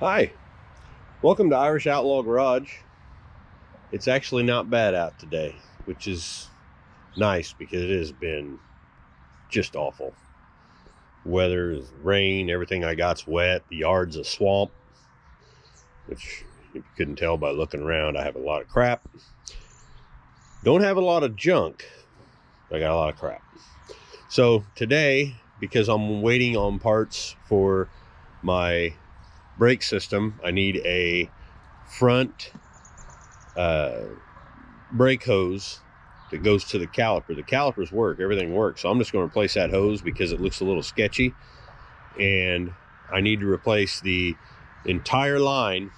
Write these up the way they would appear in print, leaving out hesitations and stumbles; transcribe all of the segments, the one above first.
Hi, welcome to Irish Outlaw Garage. It's actually not bad out today, which is nice because it has been just awful. Weather, rain, everything I got's wet. The yard's a swamp, which if you couldn't tell by looking around, I have a lot of crap. Don't have a lot of junk. I got a lot of crap. So today, because I'm waiting on parts for my brake system, I need a front brake hose that goes to the caliper. The calipers work, everything works, so I'm just going to replace that hose because it looks a little sketchy, and I need to replace the entire line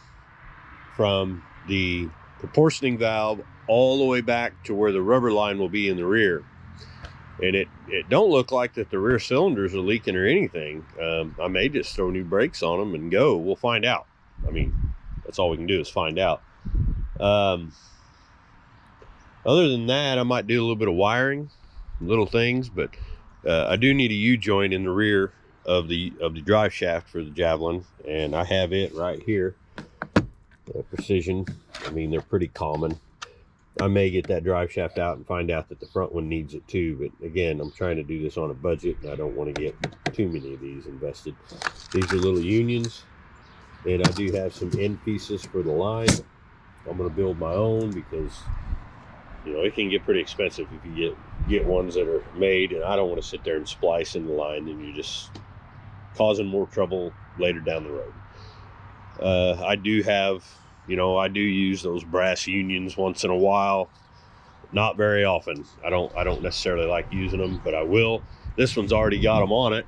from the proportioning valve all the way back to where the rubber line will be in the rear. And it don't look like that the rear cylinders are leaking or anything. I may just throw new brakes on them and go. We'll find out. I mean, that's all we can do is find out. Other than that, I might do a little bit of wiring, little things, but I do need a U-joint in the rear of the drive shaft for the Javelin, and I have it right here. Precision. I mean, they're pretty common. I may get that drive shaft out and find out that the front one needs it too, but again, I'm trying to do this on a budget and I don't want to get too many of these invested. These are little unions, and I do have some end pieces for the line. I'm going to build my own because, you know, it can get pretty expensive if you get ones that are made, and I don't want to sit there and splice in the line, and you're just causing more trouble later down the road. I do have, you know, I do use those brass unions once in a while, not very often. I don't necessarily like using them, but I will. This one's already got them on it.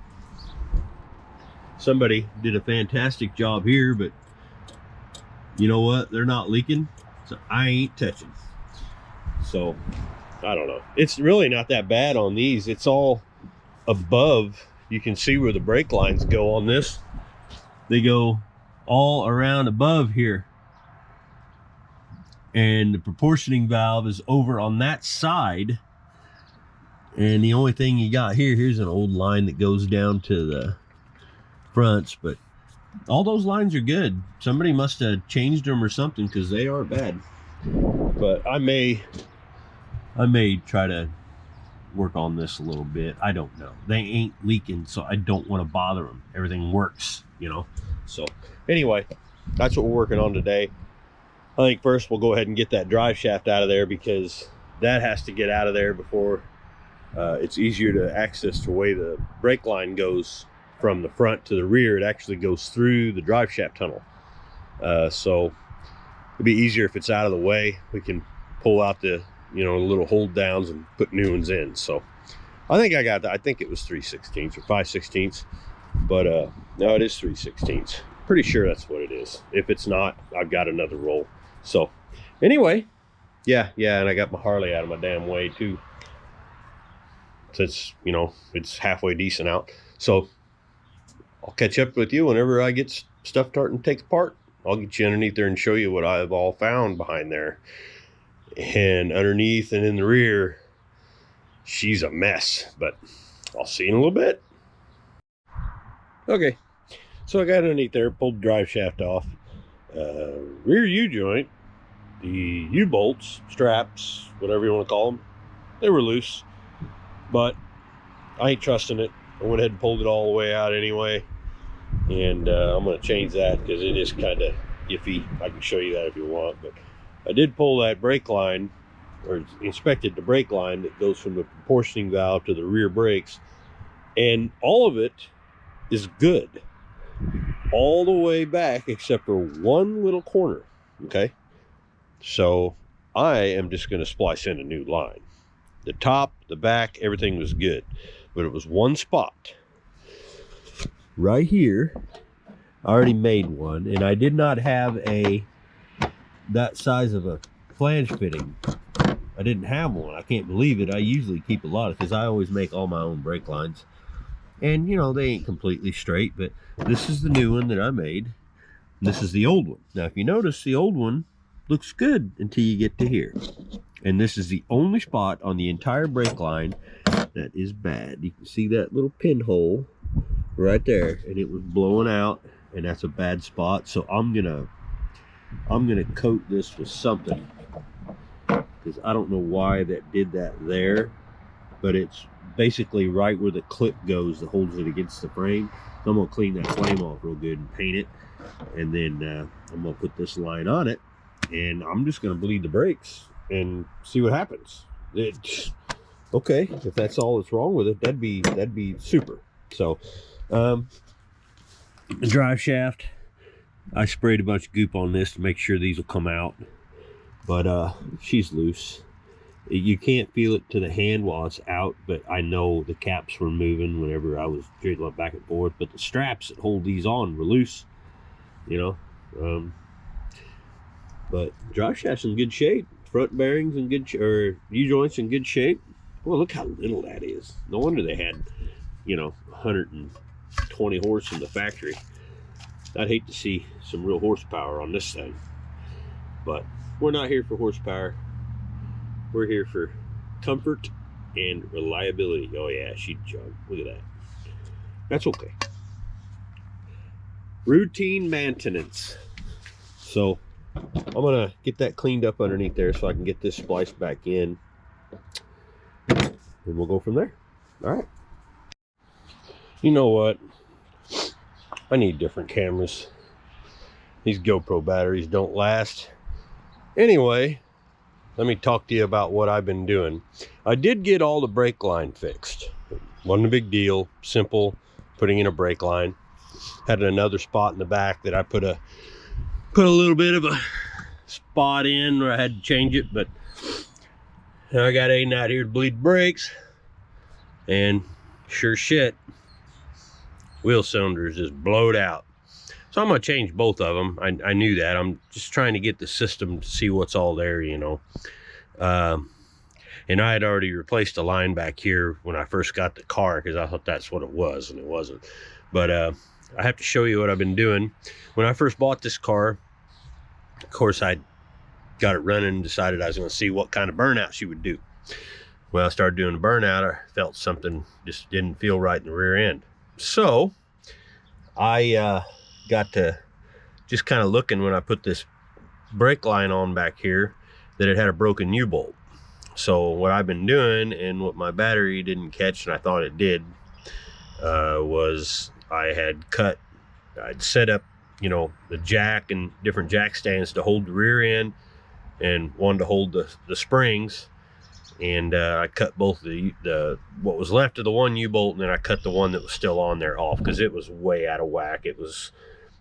Somebody did a fantastic job here, but you know what? They're not leaking, so I ain't touching. So I don't know. It's really not that bad on these. It's all above. You can see where the brake lines go on this. They go all around above here. And the proportioning valve is over on that side. And the only thing you got here's an old line that goes down to the fronts, but all those lines are good. Somebody must have changed them or something, because they are bad. But I may try to work on this a little bit. I don't know. They ain't leaking, so I don't want to bother them. Everything works, you know. So anyway, that's what we're working on today. I think first we'll go ahead and get that drive shaft out of there, because that has to get out of there before it's easier to access the way the brake line goes from the front to the rear. It actually goes through the drive shaft tunnel. So it'll be easier if it's out of the way. We can pull out the, you know, little hold downs and put new ones in. So I think I got that. I think it was 3/16 or 5/16, but no, it is 3/16. Pretty sure that's what it is. If it's not, I've got another roll. So anyway, yeah, and I got my Harley out of my damn way too, since, you know, it's halfway decent out. So I'll catch up with you whenever I get stuff starting to take apart. I'll get you underneath there and show you what I've all found behind there. And underneath and in the rear, she's a mess, but I'll see you in a little bit. Okay, so I got underneath there, pulled the drive shaft off. Rear U-joint, the U-bolts, straps, whatever you want to call them, they were loose, but I ain't trusting it. I went ahead and pulled it all the way out anyway, and I'm going to change that because it is kind of iffy. I can show you that if you want, but I did pull that brake line, or inspected the brake line that goes from the proportioning valve to the rear brakes, and all of it is good all the way back except for one little corner. Okay, so I am just going to splice in a new line. The top, the back, everything was good, but it was one spot right here. I already made one, and I did not have that size of a flange fitting. I didn't have one. I can't believe it. I usually keep a lot, because I always make all my own brake lines, and you know, they ain't completely straight, but this is the new one that I made. This is the old one. Now if you notice, the old one looks good until you get to here, and this is the only spot on the entire brake line that is bad. You can see that little pinhole right there, and it was blowing out, and that's a bad spot. So I'm gonna coat this with something, because I don't know why that did that there, but it's basically right where the clip goes that holds it against the frame. So I'm gonna clean that flame off real good and paint it, and then I'm gonna put this line on it, and I'm just gonna bleed the brakes and see what happens. Okay, if that's all that's wrong with it, that'd be super. So the drive shaft, I sprayed a bunch of goop on this to make sure these will come out, but she's loose. You can't feel it to the hand while it's out, but I know the caps were moving whenever I was jiggling back and forth, but the straps that hold these on were loose, you know. But drive shaft's in good shape, front bearings in good or U-joints in good shape. Well, look how little that is. No wonder they had, you know, 120 horse in the factory. I'd hate to see some real horsepower on this thing, but we're not here for horsepower. We're here for comfort and reliability. Oh yeah, she jumped. Look at that. That's okay. Routine maintenance. So I'm gonna get that cleaned up underneath there so I can get this spliced back in, and we'll go from there. All right. You know what? I need different cameras. These GoPro batteries don't last. Anyway, let me talk to you about what I've been doing. I did get all the brake line fixed. Wasn't a big deal, simple, putting in a brake line. Had another spot in the back that I put a little bit of a spot in where I had to change it, but I got Aiden out here to bleed brakes, and sure shit, wheel cylinders just blowed out. So I'm gonna change both of them. I knew that. I'm just trying to get the system to see what's all there, you know. And I had already replaced a line back here when I first got the car, because I thought that's what it was, and it wasn't. But I have to show you what I've been doing. When I first bought this car, of course, I got it running and decided I was going to see what kind of burnout she would do. Well, I started doing a burnout. I felt something just didn't feel right in the rear end. So I got to just kind of looking when I put this brake line on back here that it had a broken U-bolt. So what I've been doing, and what my battery didn't catch and I thought it did, was I'd set up, you know, the jack and different jack stands to hold the rear end, and one to hold the springs. And I cut both the what was left of the one U-bolt, and then I cut the one that was still on there off, because it was way out of whack. It was,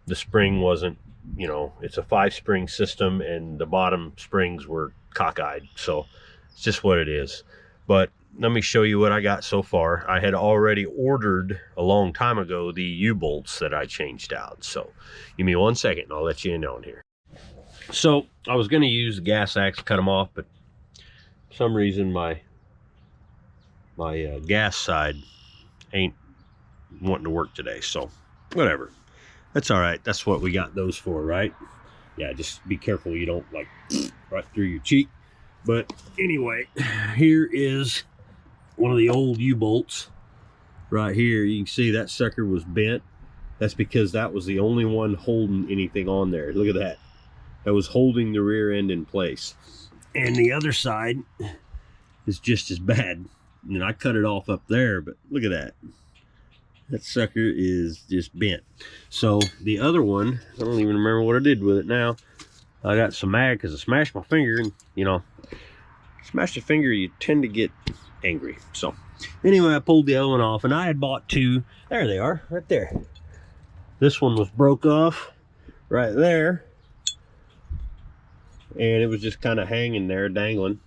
the spring wasn't, you know, it's a 5-spring system, and the bottom springs were cockeyed. So it's just what it is. But let me show you what I got so far. I had already ordered a long time ago the U-bolts that I changed out. So give me 1 second and I'll let you in on here. So I was going to use the gas axe to cut them off, but for some reason my gas side ain't wanting to work today. So whatever. That's all right. That's what we got those for, right? Yeah, just be careful you don't like right through your cheek. But anyway, here is one of the old U-bolts right here. You can see that sucker was bent. That's because that was the only one holding anything on there. Look at that. That was holding the rear end in place. And the other side is just as bad. And I cut it off up there, but look at that. That sucker is just bent. So the other one, I don't even remember what I did with it now. I got so mad because I smashed my finger, and you know, smash your finger, you tend to get angry. So anyway, I pulled the other one off, and I had bought two. There they are, right there. This one was broke off right there, and it was just kind of hanging there, dangling.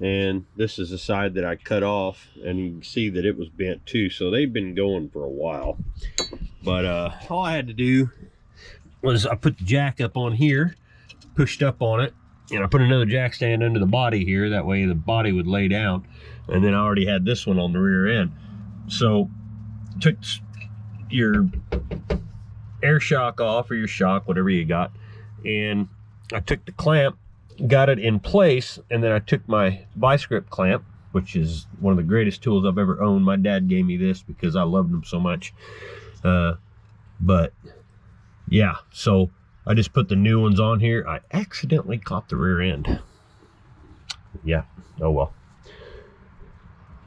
And this is the side that I cut off, and you can see that it was bent too. So they've been going for a while. But all I had to do was I put the jack up on here, pushed up on it, and I put another jack stand under the body here. That way the body would lay down. And then I already had this one on the rear end. So took your air shock off, or your shock, whatever you got, and I took the clamp, got it in place, and then I took my vice grip clamp, which is one of the greatest tools I've ever owned. My dad gave me this because I loved them so much. But yeah, so I just put the new ones on here. I accidentally caught the rear end. Yeah, oh well.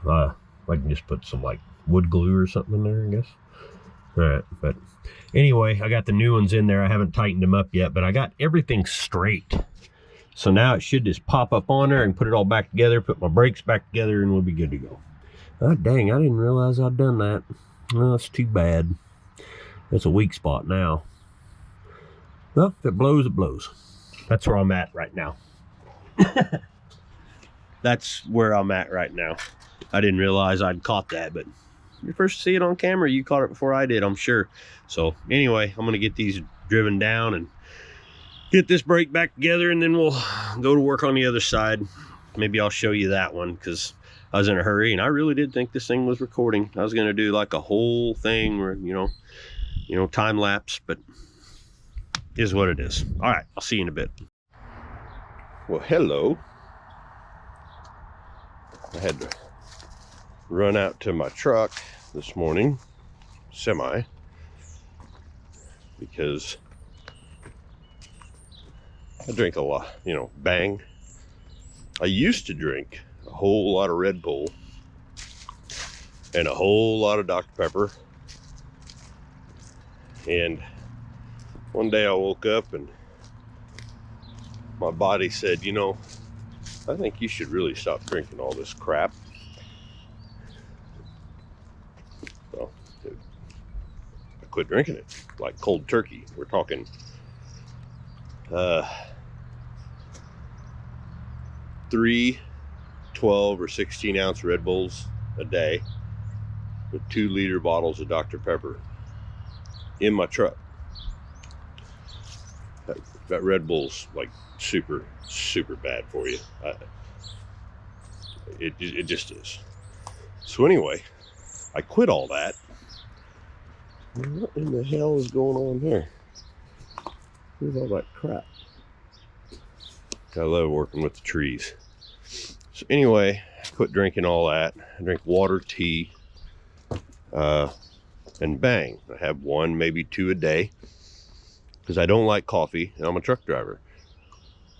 I can just put some like wood glue or something in there, I guess. All right, but anyway, I got the new ones in there. I haven't tightened them up yet, but I got everything straight. So now it should just pop up on there and put it all back together, put my brakes back together, and we'll be good to go. Oh, dang, I didn't realize I'd done that. Well, that's too bad. That's a weak spot now. Well, if it blows, it blows. That's where I'm at right now. That's where I'm at right now. I didn't realize I'd caught that, but you first see it on camera, you caught it before I did, I'm sure. So anyway, I'm gonna get these driven down and get this brake back together, and then we'll go to work on the other side. Maybe I'll show you that one, because I was in a hurry and I really did think this thing was recording. I was gonna do like a whole thing where, you know, time lapse, but is what it is. All right, I'll see you in a bit. Well, hello. I had to run out to my truck this morning, semi, because I drink a lot, you know, Bang. I used to drink a whole lot of Red Bull and a whole lot of Dr. Pepper. And one day I woke up and my body said, you know, I think you should really stop drinking all this crap. Well, I quit drinking it like cold turkey. We're talking 3 12 or 16 ounce Red Bulls a day with 2-liter bottles of Dr. Pepper in my truck. That Red Bull's like super bad for you. It just is. So anyway, I quit all that. What in the hell is going on here? Where's all that crap? I love working with the trees. So anyway, I quit drinking all that. I drink water, tea, and Bang. I have 1, maybe 2 a day, because I don't like coffee and I'm a truck driver.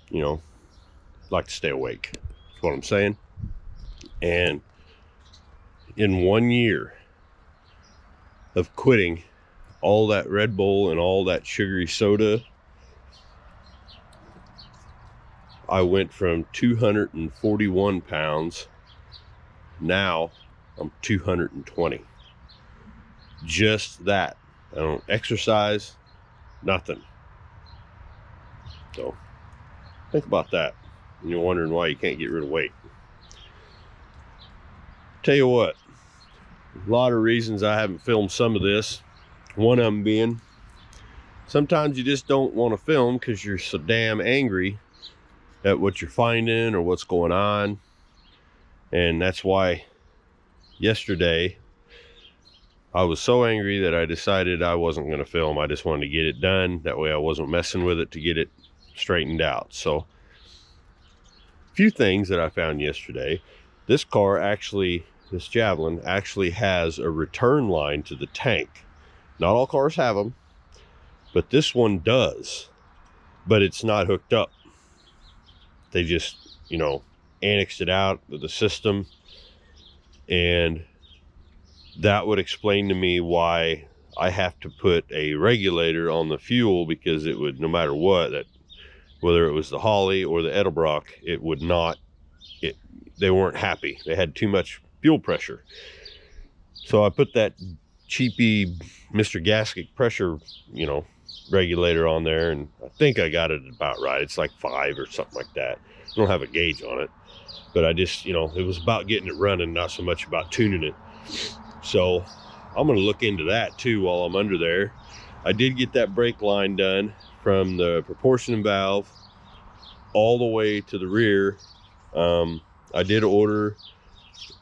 You know, like to stay awake. That's what I'm saying. And in 1 year of quitting all that Red Bull and all that sugary soda, I went from 241 pounds. Now I'm 220. Just that. I don't exercise, nothing. So think about that. And you're wondering why you can't get rid of weight. Tell you what, a lot of reasons I haven't filmed some of this. One of them being, sometimes you just don't want to film because you're so damn angry at what you're finding or what's going on. And that's why yesterday I was so angry that I decided I wasn't going to film. I just wanted to get it done. That way I wasn't messing with it to get it straightened out. So a few things that I found yesterday. This car actually, this Javelin actually has a return line to the tank. Not all cars have them, but this one does. But it's not hooked up. They just, you know, annexed it out of the system, and that would explain to me why I have to put a regulator on the fuel, because it would, no matter what, that whether it was the Holly or the Edelbrock, it would not, they weren't happy. They had too much fuel pressure. So I put that cheapy Mr. Gasket pressure, you know, regulator on there, and I think I got it about right. It's like 5 or something like that. I don't have a gauge on it, but I just, you know, it was about getting it running, not so much about tuning it. So I'm going to look into that too while I'm under there. I did get that brake line done from the proportion valve all the way to the rear. I did order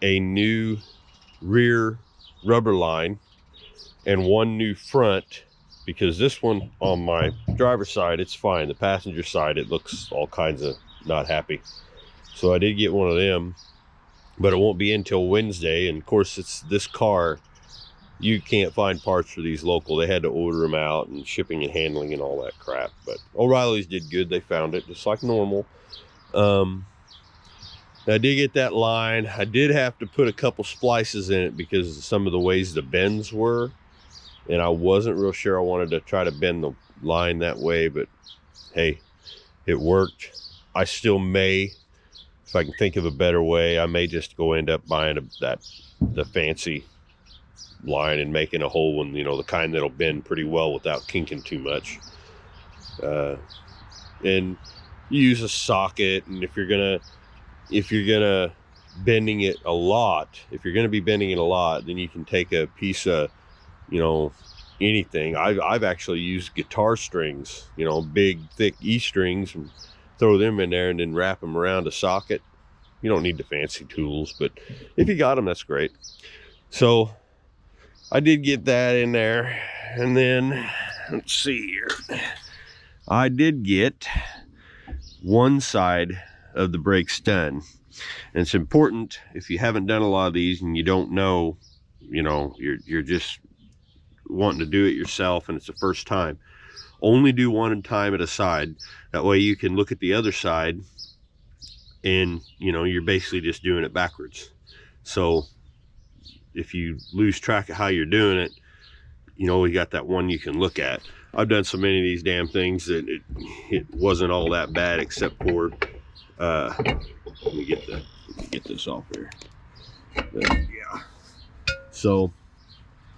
a new rear rubber line and 1 new front, because this one on my driver's side, it's fine. The passenger side, it looks all kinds of not happy. So I did get one of them, but it won't be until Wednesday. And of course, it's this car you can't find parts for these local. They had to order them out, and shipping and handling and all that crap. But O'Reilly's did good. They found it just like normal. I did get that line. I did have to put a couple splices in it because of some of the ways the bends were, and I wasn't real sure I wanted to try to bend the line that way, but hey, it worked. I still may, if I can think of a better way, I may just go end up buying the fancy line and making a hole one, you know, the kind that'll bend pretty well without kinking too much. And you use a socket, and if you're gonna bending it a lot, if you're gonna be bending it a lot, then you can take a piece of, you know, anything. I've actually used guitar strings, you know, big thick E strings, and throw them in there and then wrap them around a socket. You don't need the fancy tools, but if you got them, that's great. So I did get that in there, and then let's see here. I did get one side of the brakes done, and it's important if you haven't done a lot of these and you don't know, you know, you're just wanting to do it yourself and it's the first time. Only do one time at a side. That way you can look at the other side, and you know, you're basically just doing it backwards. So if you lose track of how you're doing it, you know, you got that one you can look at. I've done so many of these damn things that it wasn't all that bad, except for let me get this off here. Yeah. So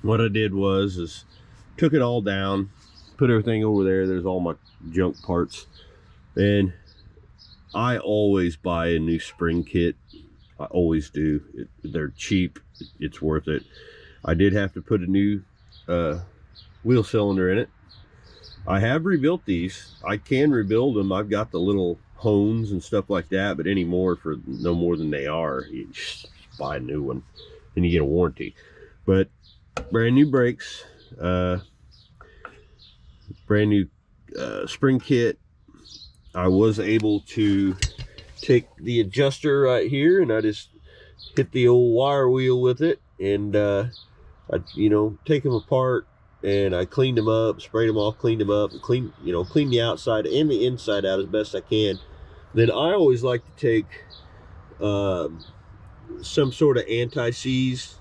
what I did is took it all down, put everything over there. There's all my junk parts, and I always buy a new spring kit. I always do. They're cheap. It's worth it. I did have to put a new wheel cylinder in it. I have rebuilt these. I can rebuild them. I've got the little hones and stuff like that, but anymore for no more than they are, you just buy a new one and you get a warranty. But brand new brakes, brand new spring kit. I was able to take the adjuster right here, and I just hit the old wire wheel with it, and I, you know, take them apart, and I cleaned them up, sprayed them off, cleaned them up, and clean the outside and the inside out as best I can. Then I always like to take some sort of anti-seize.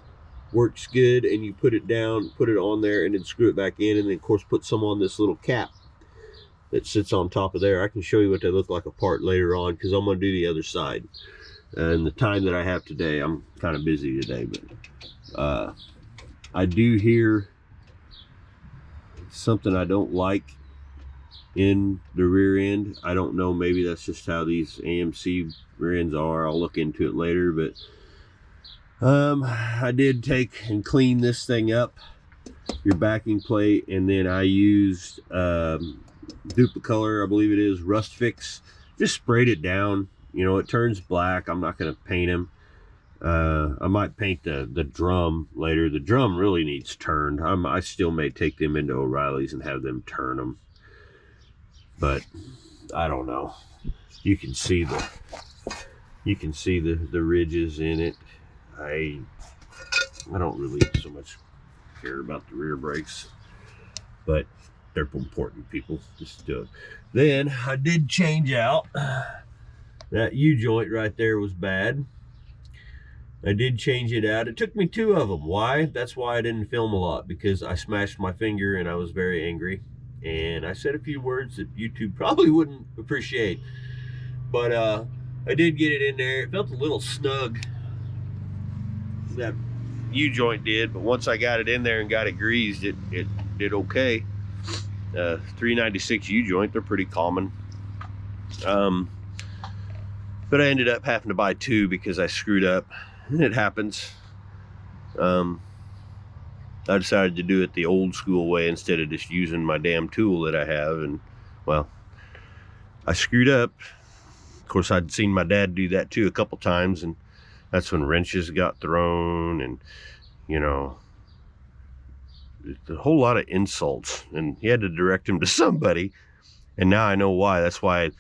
Works good, and you put it down, put it on there, and then screw it back in, and then of course put some on this little cap that sits on top of there. I can show you what they look like apart later on, because I'm going to do the other side. And the time that I have today, I'm kind of busy today, but I do hear something I don't like in the rear end. I don't know, maybe that's just how these AMC rear ends are. I'll look into it later, but I did take and clean this thing up, your backing plate, and then I used Duplicolor, I believe it is, Rust Fix. Just sprayed it down. You know, it turns black. I'm not going to paint them. I might paint the drum later. The drum really needs turned. I still may take them into O'Reilly's and have them turn them, but I don't know. You can see the ridges in it. I don't really so much care about the rear brakes, but they're important, people. Just do it. Then I did change out that U-joint right there. Was bad. I did change it out. It took me 2 of them. Why? That's why I didn't film a lot, because I smashed my finger and I was very angry, and I said a few words that YouTube probably wouldn't appreciate. But I did get it in there. It felt a little snug, that U-joint did, but once I got it in there and got it greased, it did okay. 396 U-joint, they're pretty common. But I ended up having to buy 2 because I screwed up, and it happens. I decided to do it the old school way instead of just using my damn tool that I have, and well, I screwed up. Of course, I'd seen my dad do that too a couple times, and that's when wrenches got thrown, and you know, a whole lot of insults, and he had to direct him to somebody. And now I know why. That's why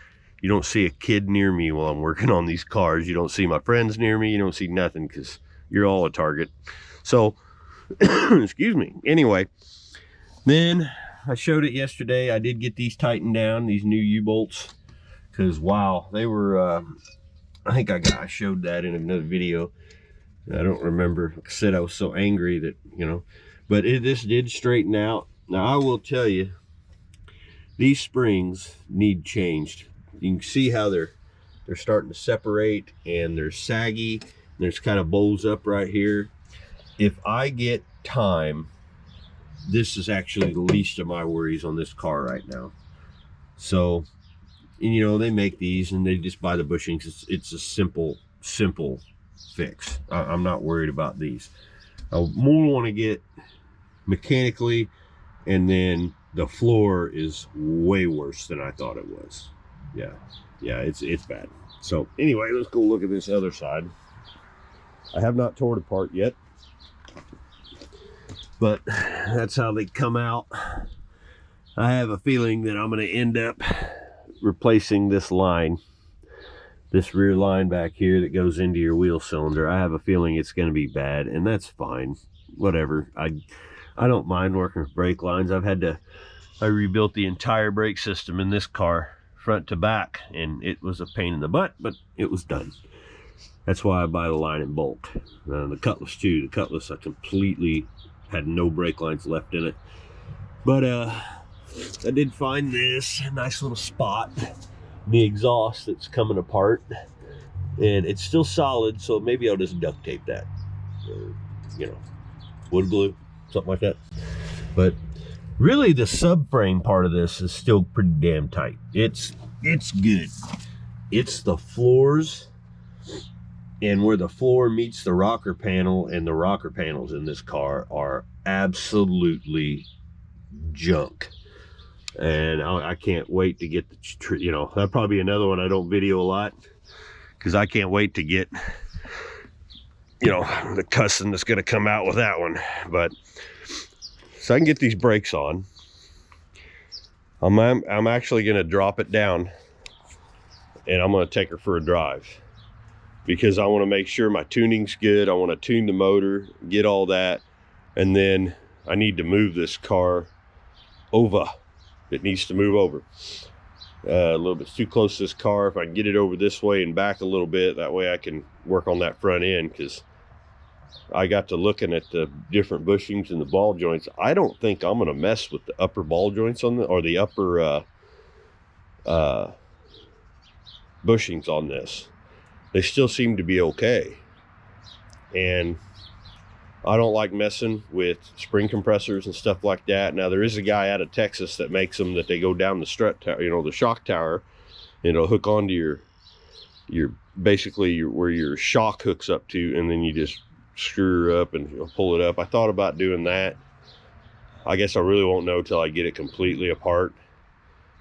you don't see a kid near me while I'm working on these cars. You don't see my friends near me. You don't see nothing, because you're all a target. So Excuse me. Anyway, then I showed it yesterday. I did get these tightened down, these new U-bolts, because wow, they were I think I showed that in another video. I don't remember. Like I said, I was so angry that, you know, but this did straighten out. Now I will tell you, these springs need changed. You can see how they're starting to separate, and they're saggy. There's kind of bowls up right here. If I get time, this is actually the least of my worries on this car right now. So, and you know, they make these and they just buy the bushings. It's a simple fix. I'm not worried about these. I more want to get mechanically, and then the floor is way worse than I thought it was. Yeah, it's bad. So anyway, let's go look at this other side. I have not tore it apart yet, but that's how they come out. I have a feeling that I'm going to end up replacing this line, this rear line back here that goes into your wheel cylinder. I have a feeling it's going to be bad, and that's fine. Whatever. I don't mind working with brake lines. I rebuilt the entire brake system in this car, front to back, and it was a pain in the butt, but it was done. That's why I buy the line in bulk. The Cutlass too. The Cutlass, I completely had no brake lines left in it. But I did find this nice little spot, the exhaust that's coming apart, and it's still solid, so maybe I'll just duct tape that, or, you know, wood glue, something like that. But really, the subframe part of this is still pretty damn tight. It's good. It's the floors, and where the floor meets the rocker panel, and the rocker panels in this car are absolutely junk. And I can't wait to get the, you know, that'll probably be another one I don't video a lot, because I can't wait to get, you know, the cussing that's going to come out with that one. But so I can get these brakes on. I'm actually going to drop it down, and I'm going to take her for a drive, because I want to make sure my tuning's good. I want to tune the motor, get all that, and then I need to move this car over. It needs to move over. A little bit too close to this car. If I can get it over this way and back a little bit, that way I can work on that front end, because I got to looking at the different bushings and the ball joints. I don't think I'm going to mess with the upper ball joints on the, or the upper bushings on this. They still seem to be okay. And I don't like messing with spring compressors and stuff like that. Now, there is a guy out of Texas that makes them, that they go down the strut tower, you know, the shock tower, and it'll hook onto your basically where your shock hooks up to, and then you just screw her up and pull it up. I thought about doing that. I guess I really won't know till I get it completely apart,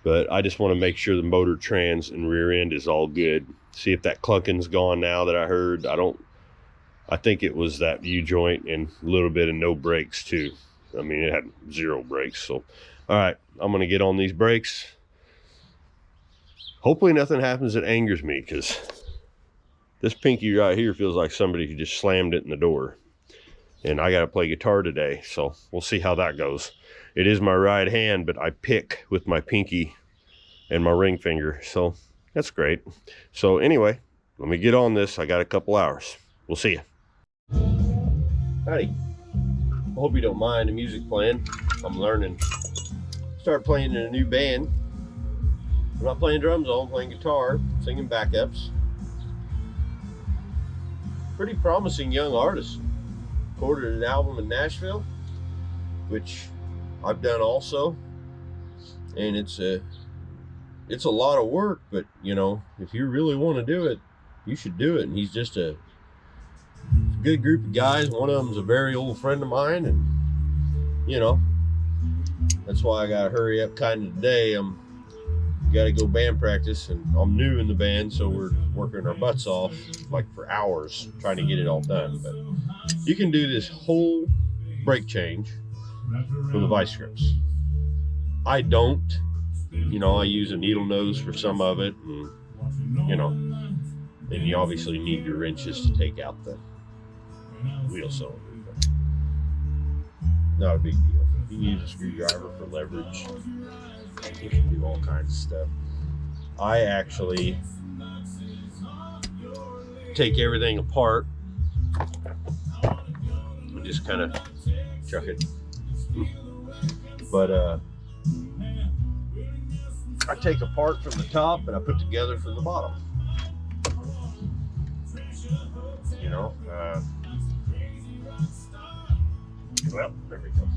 but I just want to make sure the motor trans and rear end is all good. See if that clunking's gone now that I heard. I think it was that U-joint and a little bit of no brakes too. I mean, it had 0 brakes. So, all right, I'm going to get on these brakes. Hopefully nothing happens that angers me, because this pinky right here feels like somebody who just slammed it in the door. And I got to play guitar today, so we'll see how that goes. It is my right hand, but I pick with my pinky and my ring finger, so that's great. So anyway, let me get on this. I got a couple hours. We'll see you. Howdy. I hope you don't mind the music playing. I'm learning. Start playing in a new band. I'm not playing drums, I'm playing guitar, singing backups. Pretty promising young artist. Recorded an album in Nashville, which I've done also. And it's a lot of work, but you know, if you really want to do it, you should do it. And he's just a good group of guys. One of them's a very old friend of mine, and you know, that's why I gotta hurry up kind of today. Gotta go band practice, and I'm new in the band, so we're working our butts off like for hours trying to get it all done. But you can do this whole brake change from the vice grips. I don't, you know, I use a needle nose for some of it, and you know, and you obviously need your wrenches to take out the wheel cylinder. not a big deal. You can use a screwdriver for leverage. You can do all kinds of stuff. I actually take everything apart and just kind of chuck it. But I take apart from the top and I put together from the bottom. You know, well, there we go.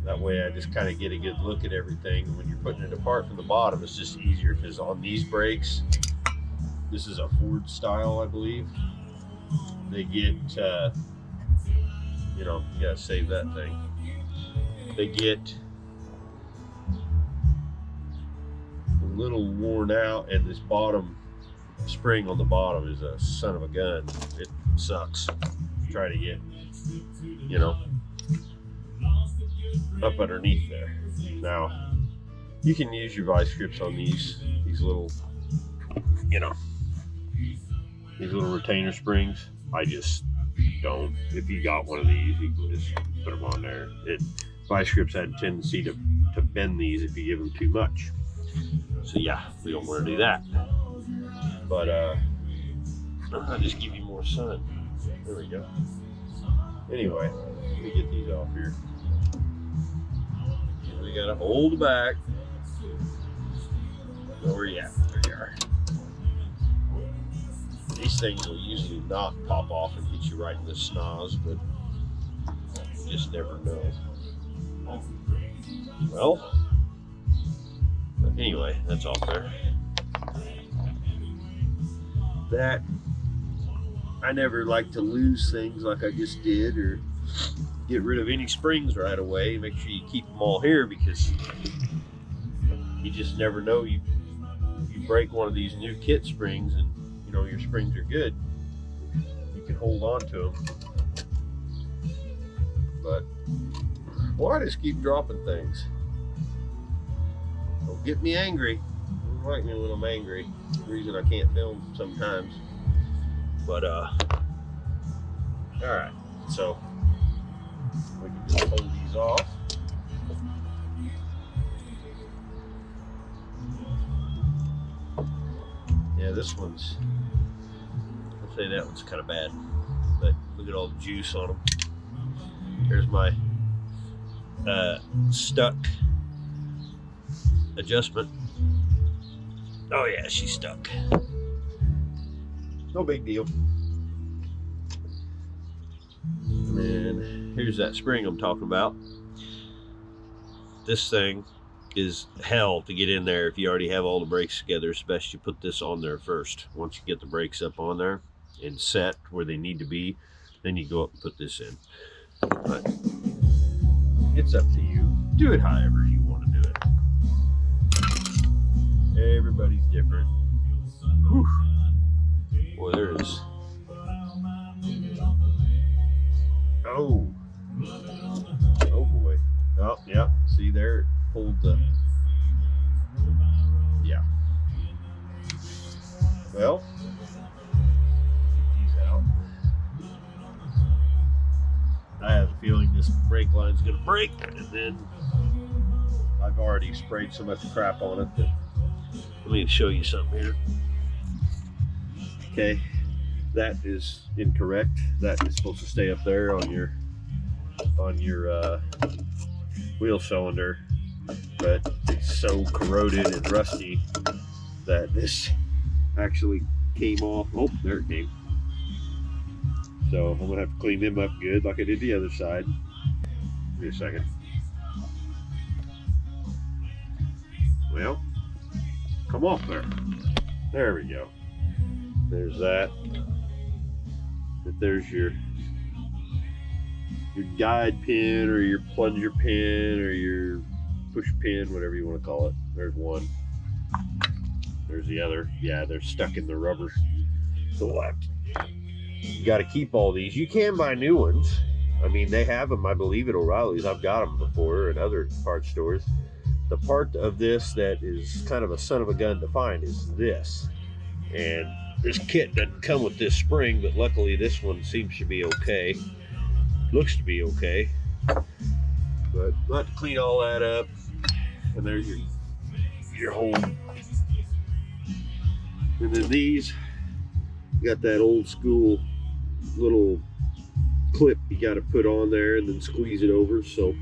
That way I just kind of get a good look at everything. When you're putting it apart from the bottom, it's just easier because on these brakes, this is a Ford style, I believe. They get, you know, you gotta save that thing. They get a little worn out, and this bottom spring on the bottom is a son of a gun. It sucks. Try to get, you know, up underneath there. Now, you can use your vice grips on these little, you know, these little retainer springs. I just don't. If you got one of these, you can just put them on there. Vice grips had a tendency to bend these if you give them too much. So yeah, we don't want to do that. But I'll just give you more sun. There we go. Anyway, let me get these off here. We gotta hold the back. Where you at? There you are. These things will usually not pop off and hit you right in the snoz, but you just never know. Well, but anyway, that's off there. That, I never like to lose things like I just did, or get rid of any springs right away. Make sure you keep them all here, because you just never know. You break one of these new kit springs and you know your springs are good, you can hold on to them. But why just keep dropping things? Don't get me angry. Don't like me when I'm angry. It's the reason I can't film sometimes. But alright, so we can just hold these off. Yeah, this one's, I'll say that one's kind of bad, but look at all the juice on them. Here's my stuck adjustment. Oh yeah, she's stuck. No big deal. And here's that spring I'm talking about. This thing is hell to get in there if you already have all the brakes together. It's best you put this on there first. Once you get the brakes up on there and set where they need to be, then you go up and put this in. But it's up to you. Do it however you want to do it. Everybody's different. Whew. Boy, there is. Oh. Oh boy. Oh, yeah. See there? It pulled the. Yeah. Well, get these out. I have a feeling this brake line's going to break, and then I've already sprayed so much crap on it that. Let me show you something here. Okay, that is incorrect. That is supposed to stay up there on your wheel cylinder, but it's so corroded and rusty that this actually came off. Oh, there it came. So I'm gonna have to clean them up good like I did the other side. Give me a second. Well, come off there. There we go. There's that. But there's your guide pin, or your plunger pin, or your push pin, whatever you want to call it. There's one. There's the other. Yeah, they're stuck in the rubber. So you got to keep all these. You can buy new ones. I mean, they have them, I believe, at O'Reilly's. I've got them before in other parts stores. The part of this that is kind of a son of a gun to find is this. And this kit doesn't come with this spring, but luckily this one seems to be okay. looks to be okay. But we'll have to clean all that up. And there's your hole. And then these got that old school little clip you got to put on there and then squeeze it over. So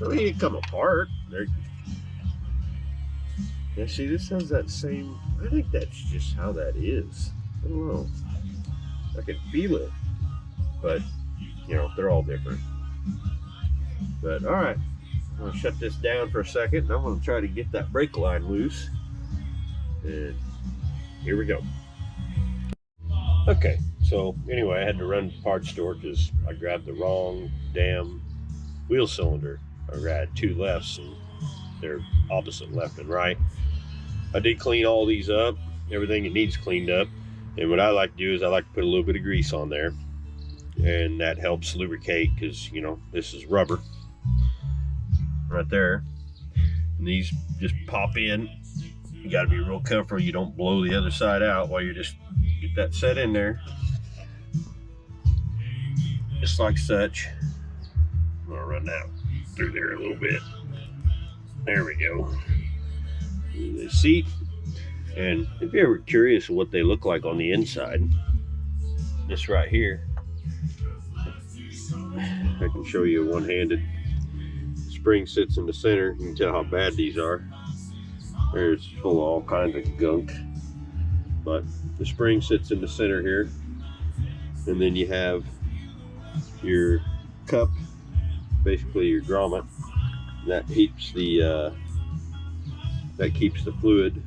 I mean, it come apart. There. Yeah, see, this has that same. I think that's just how that is. I don't know. I can feel it, but you know, they're all different. But all right, I'm gonna shut this down for a second, and I'm gonna try to get that brake line loose. And here we go. Okay, so anyway, I had to run to the parts store because I grabbed the wrong damn wheel cylinder. I had two lefts, and they're opposite, left and right. I did clean all these up, everything that needs cleaned up. And what I like to do is I like to put a little bit of grease on there, and that helps lubricate because, you know, this is rubber right there. And these just pop in. You got to be real careful you don't blow the other side out while you're just get that set in there. Just like such. I'm gonna run down through there a little bit. There we go. The seat. And if you're ever curious what they look like on the inside, this right here, I can show you one-handed. Spring sits in the center. You can tell how bad these are. There's full of all kinds of gunk, but the spring sits in the center here, and then you have your cup, basically your grommet. That keeps the fluid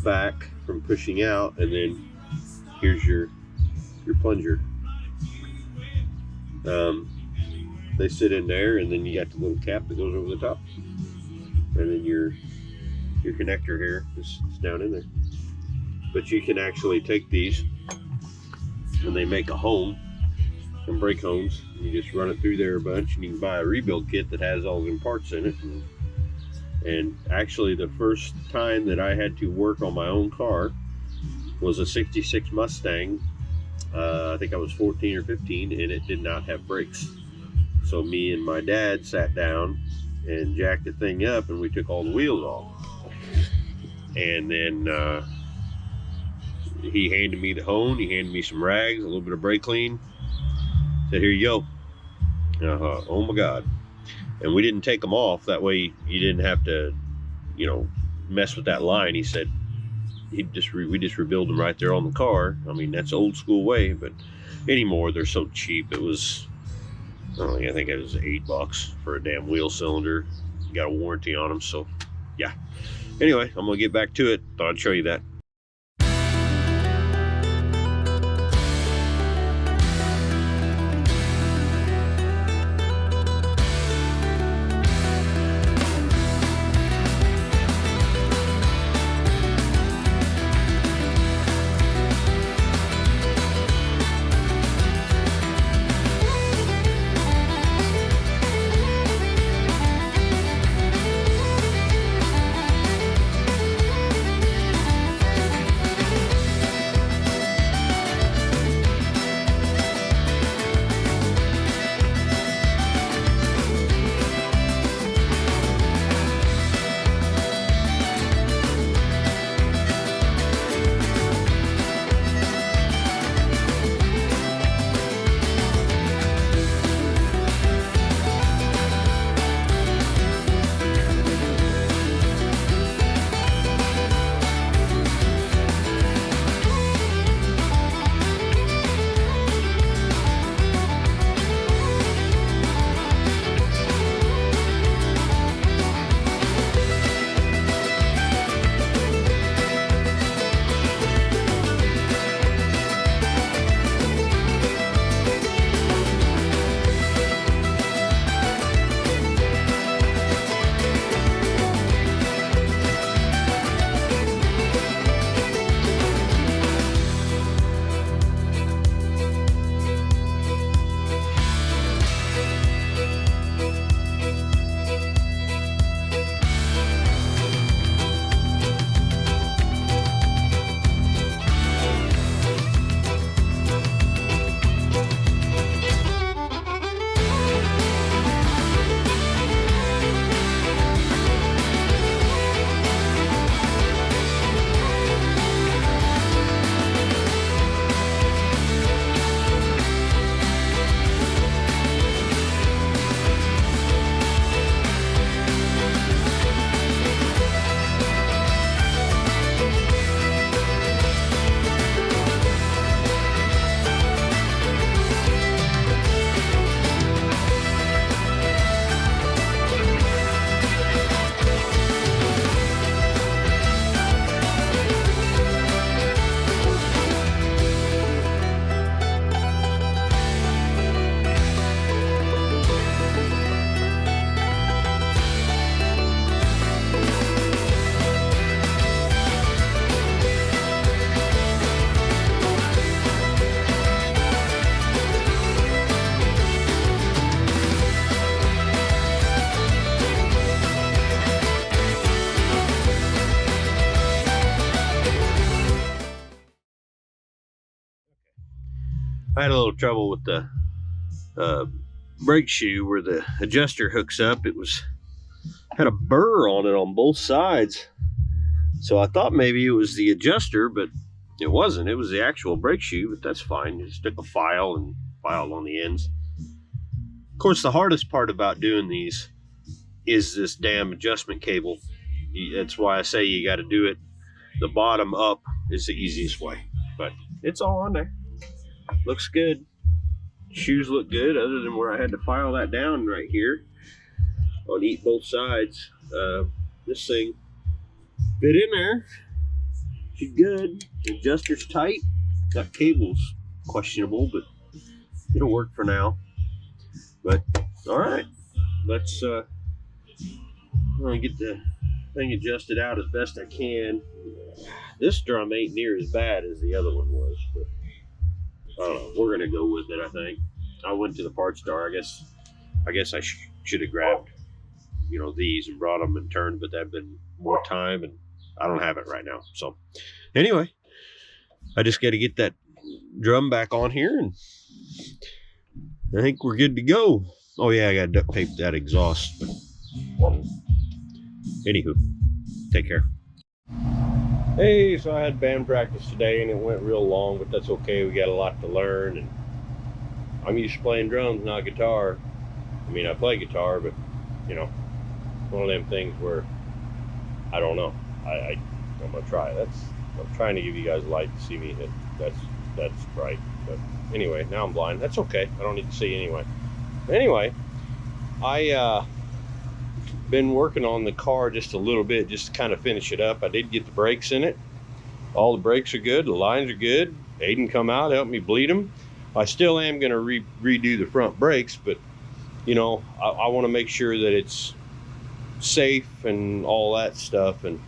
back from pushing out, and then here's your plunger. They sit in there, and then you got the little cap that goes over the top, and then your connector here is down in there. But you can actually take these, and they make a home, some brake homes. You just run it through there a bunch, and you can buy a rebuild kit that has all them parts in it. And actually, the first time that I had to work on my own car was a '66 Mustang. I think I was 14 or 15, and it did not have brakes. So me and my dad sat down and jacked the thing up, and we took all the wheels off. And then he handed me the hone, he handed me some rags, a little bit of brake clean, said, here you go. Oh my God. And we didn't take them off, that way you didn't have to, you know, mess with that line. He said we just rebuild them right there on the car. I mean, that's old school way, but anymore they're so cheap. It was, I think it was $8 for a damn wheel cylinder. You got a warranty on them, so yeah. Anyway, I'm gonna get back to it. Thought I'd show you that. I had a little trouble with the brake shoe where the adjuster hooks up. It had a burr on it on both sides. So I thought maybe it was the adjuster, but it wasn't. It was the actual brake shoe, but that's fine. Just stick a file and file on the ends. Of course, the hardest part about doing these is this damn adjustment cable. That's why I say you got to do it. The bottom up is the easiest way, but it's all on there. Looks good. Shoes look good, other than where I had to file that down right here on both sides. This thing fit in there. She's good. The adjuster's tight. That cable's questionable, but it'll work for now. But all right, let's I'm gonna get the thing adjusted out as best I can. This drum ain't near as bad as the other one was, but I don't know. We're gonna go with it. I think I went to the parts store. I guess I should have grabbed, these and brought them and turned, but that'd been more time, and I don't have it right now. So anyway, I just got to get that drum back on here, and I think we're good to go. Oh yeah, I got to duct tape that exhaust. But anywho, take care. Hey, so I had band practice today, and it went real long, but that's okay. We got a lot to learn, and I'm used to playing drums, not guitar. I mean, I play guitar, but one of them things where I don't know. I'm gonna try. I'm trying to give you guys light to see me hit. That's bright, but anyway, now I'm blind. That's okay. I don't need to see anyway. Anyway, I been working on the car just a little bit, just to kind of finish it up. I did get the brakes in it. All the brakes are good. The lines are good. Aiden come out, helped me bleed them. I still am going to redo the front brakes, but I want to make sure that it's safe and all that stuff. And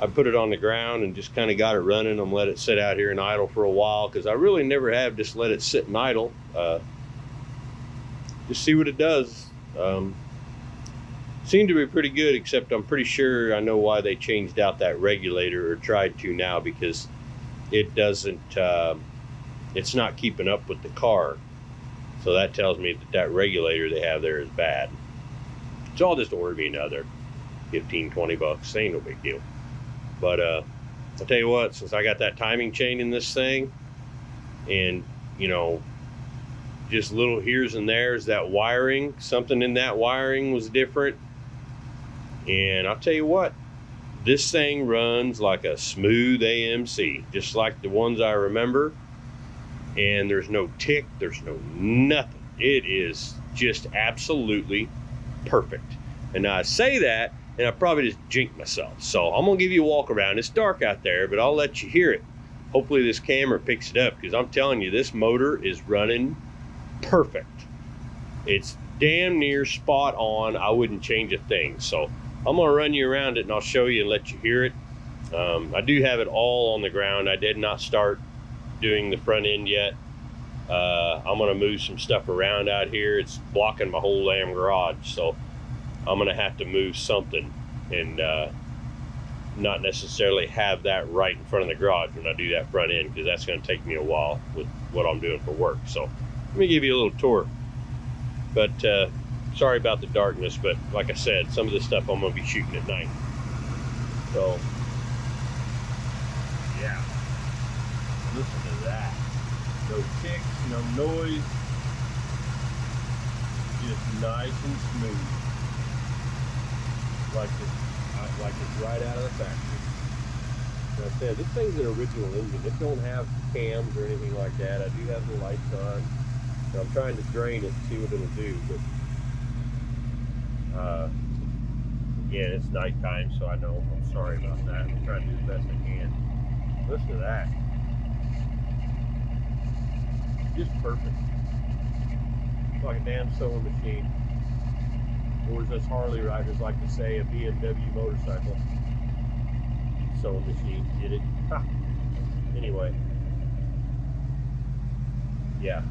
I put it on the ground and just kind of got it running. I'm let it sit out here and idle for a while, because I really never have just let it sit and idle. Just see what it does. Seemed to be pretty good, except I'm pretty sure I know why they changed out that regulator, or tried to now, because it doesn't, it's not keeping up with the car. So that tells me that regulator they have there is bad. So I'll just order me another 15, 20 bucks. Ain't no big deal. But I'll tell you what, since I got that timing chain in this thing, and just little here's and there's, that wiring, something in that wiring was different. And I'll tell you what, this thing runs like a smooth AMC, just like the ones I remember. And there's no tick, there's no nothing. It is just absolutely perfect. And now I say that, and I probably just jinxed myself. So I'm gonna give you a walk around. It's dark out there, but I'll let you hear it. Hopefully this camera picks it up, because I'm telling you, this motor is running perfect. It's damn near spot on. I wouldn't change a thing. So I'm gonna run you around it, and I'll show you and let you hear it. I do have it all on the ground. I did not start doing the front end yet. I'm gonna move some stuff around out here. It's blocking my whole damn garage, so I'm gonna have to move something, and not necessarily have that right in front of the garage when I do that front end, because that's gonna take me a while with what I'm doing for work. So let me give you a little tour. But sorry about the darkness, but like I said, some of this stuff I'm gonna be shooting at night. So yeah, listen to that. No ticks, no noise, just nice and smooth, like it's right out of the factory. Like I said, this thing's an original engine. It don't have cams or anything like that. I do have the lights on. So I'm trying to drain it to see what it'll do, but again, it's nighttime, so I know. I'm sorry about that. I'm trying to do the best I can. Listen to that. Just perfect. It's like a damn sewing machine. Or as us Harley riders like to say, a BMW motorcycle sewing machine. Get it? Ha. Anyway. Yeah.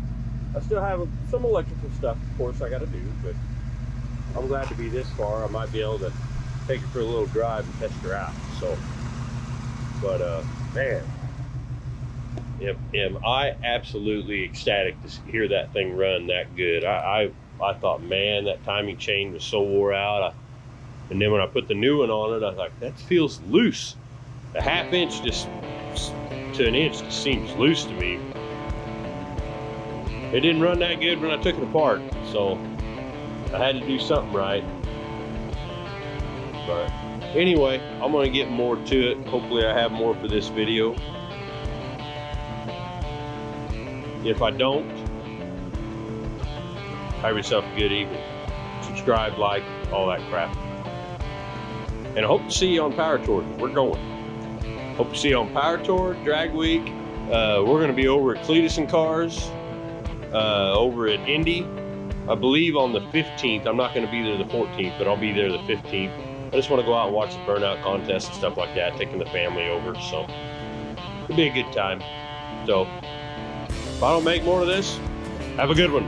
I still have some electrical stuff, of course, I got to do, but I'm glad to be this far. I might be able to take her for a little drive and test her out. So, but man, am I absolutely ecstatic to hear that thing run that good. I thought, man, that timing chain was so wore out. And then when I put the new one on it, I was like, that feels loose. A ½ inch just to an inch just seems loose to me. It didn't run that good when I took it apart, so I had to do something right. But anyway, I'm gonna get more to it. Hopefully I have more for this video. If I don't, have yourself a good evening. Subscribe, like, all that crap. And I hope to see you on Power Tour, because we're going. Hope to see you on Power Tour, Drag Week. We're going to be over at Cletus and Cars, over at Indy, I believe on the 15th. I'm not going to be there the 14th, but I'll be there the 15th. I just want to go out and watch the burnout contest and stuff like that, taking the family over, so it'll be a good time. So, if I don't make more of this, have a good one.